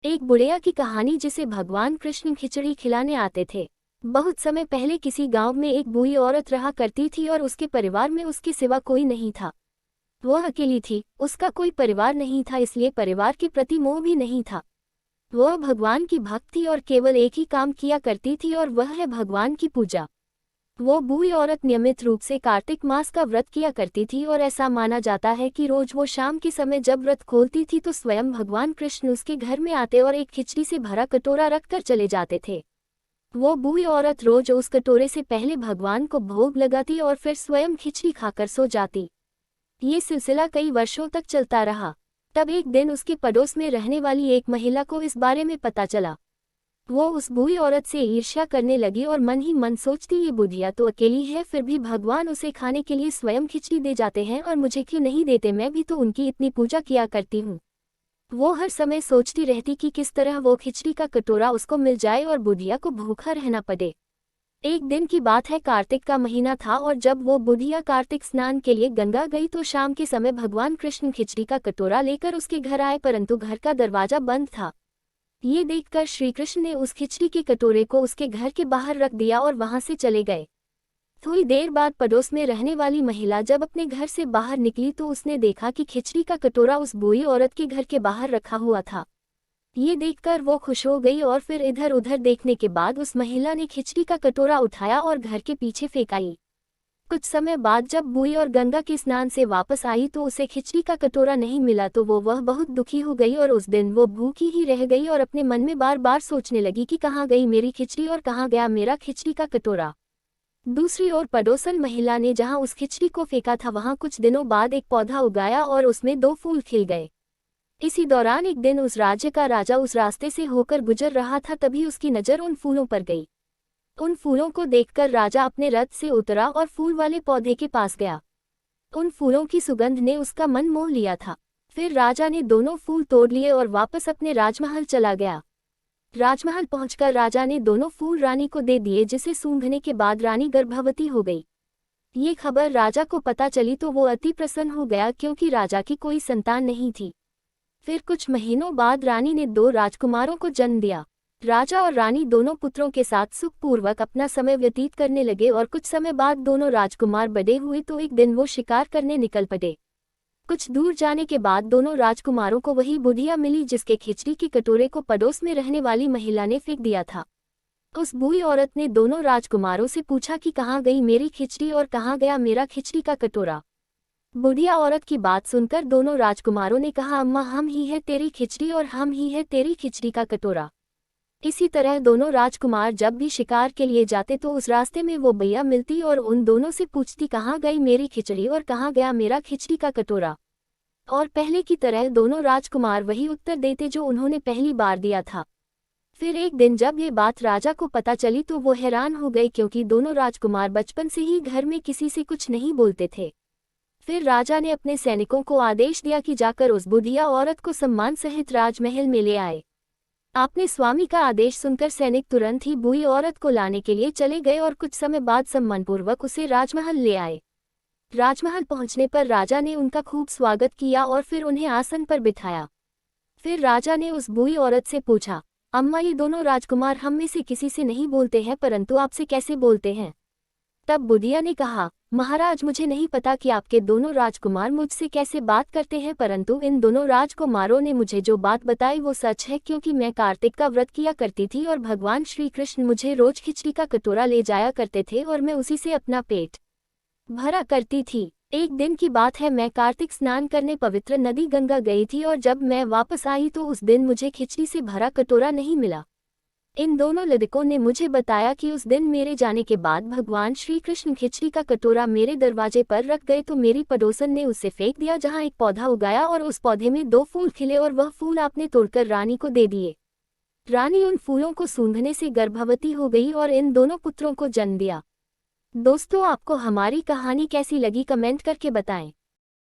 एक बुढ़िया की कहानी जिसे भगवान कृष्ण खिचड़ी खिलाने आते थे। बहुत समय पहले किसी गांव में एक बूढ़ी औरत रहा करती थी और उसके परिवार में उसके सिवा कोई नहीं था। वह अकेली थी, उसका कोई परिवार नहीं था, इसलिए परिवार के प्रति मोह भी नहीं था। वह भगवान की भक्त थी और केवल एक ही काम किया करती थी और वह है भगवान की पूजा। वो बूढ़ी औरत नियमित रूप से कार्तिक मास का व्रत किया करती थी और ऐसा माना जाता है कि रोज वो शाम के समय जब व्रत खोलती थी तो स्वयं भगवान कृष्ण उसके घर में आते और एक खिचड़ी से भरा कटोरा रखकर चले जाते थे। वो बूढ़ी औरत रोज उस कटोरे से पहले भगवान को भोग लगाती और फिर स्वयं खिचड़ी खाकर सो जाती। ये सिलसिला कई वर्षों तक चलता रहा। तब एक दिन उसके पड़ोस में रहने वाली एक महिला को इस बारे में पता चला। वो उस बूढ़ी औरत से ईर्ष्या करने लगी और मन ही मन सोचती, ये बुढ़िया तो अकेली है, फिर भी भगवान उसे खाने के लिए स्वयं खिचड़ी दे जाते हैं और मुझे क्यों नहीं देते, मैं भी तो उनकी इतनी पूजा किया करती हूँ। वो हर समय सोचती रहती कि किस तरह वो खिचड़ी का कटोरा उसको मिल जाए और बुढ़िया को भूखा रहना पड़े। एक दिन की बात है, कार्तिक का महीना था और जब वो बुढ़िया कार्तिक स्नान के लिए गंगा गई तो शाम के समय भगवान कृष्ण खिचड़ी का कटोरा लेकर उसके घर आए, परंतु घर का दरवाजा बंद था। ये देखकर श्री कृष्ण ने उस खिचड़ी के कटोरे को उसके घर के बाहर रख दिया और वहां से चले गए। थोड़ी देर बाद पड़ोस में रहने वाली महिला जब अपने घर से बाहर निकली तो उसने देखा कि खिचड़ी का कटोरा उस बूढ़ी औरत के घर के बाहर रखा हुआ था। ये देखकर वो खुश हो गई और फिर इधर उधर देखने के बाद उस महिला ने खिचड़ी का कटोरा उठाया और घर के पीछे फेंकाई। कुछ समय बाद जब बूढ़ी और गंगा के स्नान से वापस आई तो उसे खिचड़ी का कटोरा नहीं मिला तो वह बहुत दुखी हो गई और उस दिन वो भूखी ही रह गई और अपने मन में बार बार सोचने लगी कि कहाँ गई मेरी खिचड़ी और कहाँ गया मेरा खिचड़ी का कटोरा। दूसरी ओर पड़ोसन महिला ने जहाँ उस खिचड़ी को फेंका था वहाँ कुछ दिनों बाद एक पौधा उगाया और उसमें 2 फूल खिल गए। इसी दौरान एक दिन उस राज्य का राजा उस रास्ते से होकर गुजर रहा था, तभी उसकी नज़र उन फूलों पर गई। उन फूलों को देखकर राजा अपने रथ से उतरा और फूल वाले पौधे के पास गया। उन फूलों की सुगंध ने उसका मन मोह लिया था। फिर राजा ने दोनों फूल तोड़ लिए और वापस अपने राजमहल चला गया। राजमहल पहुंचकर राजा ने दोनों फूल रानी को दे दिए, जिसे सूंघने के बाद रानी गर्भवती हो गई। ये खबर राजा को पता चली तो वो अति प्रसन्न हो गया क्योंकि राजा की कोई संतान नहीं थी। फिर कुछ महीनों बाद रानी ने 2 राजकुमारों को जन्म दिया। राजा और रानी दोनों पुत्रों के साथ सुखपूर्वक अपना समय व्यतीत करने लगे और कुछ समय बाद दोनों राजकुमार बड़े हुए तो एक दिन वो शिकार करने निकल पड़े। कुछ दूर जाने के बाद दोनों राजकुमारों को वही बुढ़िया मिली जिसके खिचड़ी के कटोरे को पड़ोस में रहने वाली महिला ने फेंक दिया था। उस बूढ़ी औरत ने दोनों राजकुमारों से पूछा कि कहाँ गई मेरी खिचड़ी और कहाँ गया मेरा खिचड़ी का कटोरा। बुढ़िया औरत की बात सुनकर दोनों राजकुमारों ने कहा, अम्मा हम ही है तेरी खिचड़ी और हम ही है तेरी खिचड़ी का कटोरा। इसी तरह दोनों राजकुमार जब भी शिकार के लिए जाते तो उस रास्ते में वो भैया मिलती और उन दोनों से पूछती, कहाँ गई मेरी खिचड़ी और कहाँ गया मेरा खिचड़ी का कटोरा। और पहले की तरह दोनों राजकुमार वही उत्तर देते जो उन्होंने पहली बार दिया था। फिर एक दिन जब ये बात राजा को पता चली तो वो हैरान हो गए क्योंकि दोनों राजकुमार बचपन से ही घर में किसी से कुछ नहीं बोलते थे। फिर राजा ने अपने सैनिकों को आदेश दिया कि जाकर उस बुढ़िया औरत को सम्मान सहित राजमहल में ले आए। अपने स्वामी का आदेश सुनकर सैनिक तुरंत ही बूढ़ी औरत को लाने के लिए चले गए और कुछ समय बाद सम्मानपूर्वक उसे राजमहल ले आए। राजमहल पहुंचने पर राजा ने उनका खूब स्वागत किया और फिर उन्हें आसन पर बिठाया। फिर राजा ने उस बूढ़ी औरत से पूछा, अम्मा ये दोनों राजकुमार हम में से किसी से नहीं बोलते हैं परंतु आपसे कैसे बोलते हैं। तब बुढ़िया ने कहा, महाराज मुझे नहीं पता कि आपके दोनों राजकुमार मुझसे कैसे बात करते हैं, परंतु इन दोनों राजकुमारों ने मुझे जो बात बताई वो सच है क्योंकि मैं कार्तिक का व्रत किया करती थी और भगवान श्री कृष्ण मुझे रोज खिचड़ी का कटोरा ले जाया करते थे और मैं उसी से अपना पेट भरा करती थी। एक दिन की बात है, मैं कार्तिक स्नान करने पवित्र नदी गंगा गई थी और जब मैं वापस आई तो उस दिन मुझे खिचड़ी से भरा कटोरा नहीं मिला। इन दोनों लड़कों ने मुझे बताया कि उस दिन मेरे जाने के बाद भगवान श्री कृष्ण खिचड़ी का कटोरा मेरे दरवाजे पर रख गए तो मेरी पड़ोसन ने उसे फेंक दिया जहां एक पौधा उगाया और उस पौधे में 2 फूल खिले और वह फूल आपने तोड़कर रानी को दे दिए। रानी उन फूलों को सूंघने से गर्भवती हो गई और इन दोनों पुत्रों को जन्म दिया। दोस्तों आपको हमारी कहानी कैसी लगी कमेंट करके बताएं।